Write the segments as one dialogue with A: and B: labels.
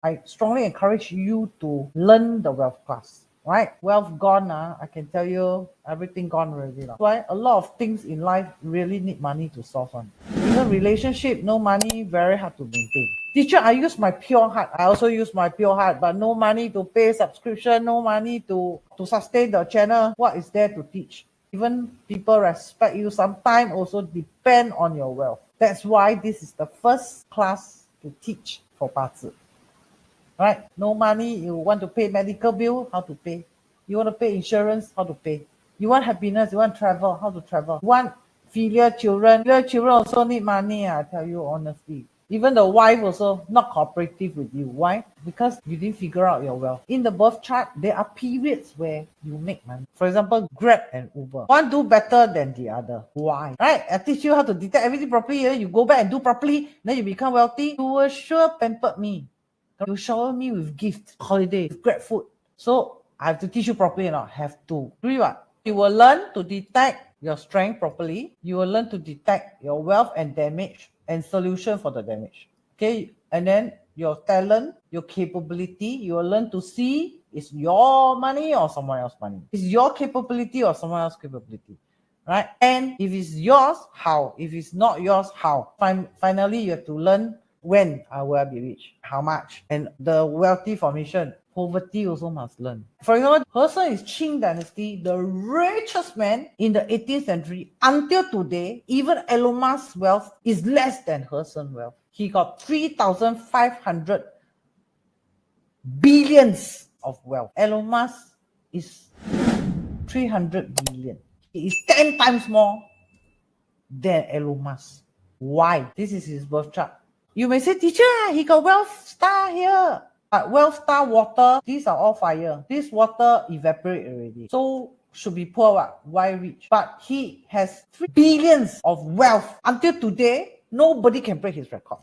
A: I strongly encourage you to learn the wealth class. Right? Wealth gone, I can tell you everything gone already. That's why a lot of things in life really need money to solve on. Even relationship, no money, very hard to maintain. Teacher, I use my pure heart. I also use my pure heart, but no money to pay subscription, no money to sustain the channel. What is there to teach? Even people respect you, sometimes also depend on your wealth. That's why this is the first class to teach for Bazi. Right? No money, you want to pay medical bill, how to pay? You want to pay insurance, how to pay? You want happiness, you want travel, how to travel? You want filial children also need money, I tell you honestly. Even the wife also not cooperative with you. Why? Because you didn't figure out your wealth. In the birth chart, there are periods where you make money. For example, Grab and Uber. One do better than the other. Why? Right? I teach you how to detect everything properly. You go back and do properly, then you become wealthy. You will sure pamper me. You shower me with gift, holiday, with great food. So I have to teach you properly or not? Have to. Do what? You will learn to detect your strength properly. You will learn to detect your wealth and damage and solution for the damage. Okay, and then your talent, your capability, you will learn to see is your money or someone else's money. Is your capability or someone else's capability. Right? And if it's yours, how? If it's not yours, how? Finally, you have to learn when I will be rich, how much, and the wealthy formation. Poverty also must learn. For example, He is Qing dynasty, the richest man in the 18th century. Until today, even Elon Musk's wealth is less than He wealth. He got 3,500 billions of wealth. Elon Musk is 300 billion. He is 10 times more than Elon Musk. Why? This is his birth chart. You may say, teacher, he got wealth star here. But wealth star water, these are all fire. This water evaporate already. So should be poor, what? Why rich? But he has 3 billions of wealth. Until today, nobody can break his record.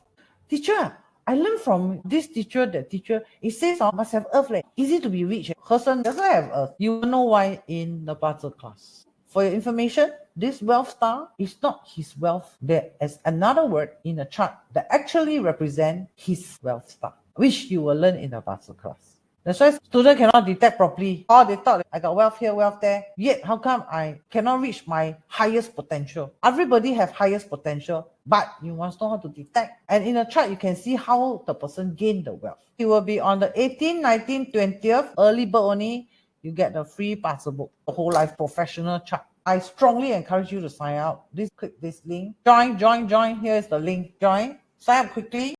A: Teacher, I learned from this teacher, that teacher, it says must have earth. Easy to be rich. Person doesn't have earth. You will know why in the Bazi class. For your information, this wealth star is not his wealth. There is another word in the chart that actually represents his wealth star, which you will learn in the Bazi class. That's why students cannot detect properly. Or they thought I got wealth here, wealth there. Yet how come I cannot reach my highest potential? Everybody have highest potential, but you must know how to detect. And in the chart, you can see how the person gained the wealth. It will be on the 18th, 19th, 20th, early bird only. You get the free Bazi book, the whole life professional chart. I strongly encourage you to sign up. Click this link. Join. Here is the link. Join. Sign up quickly.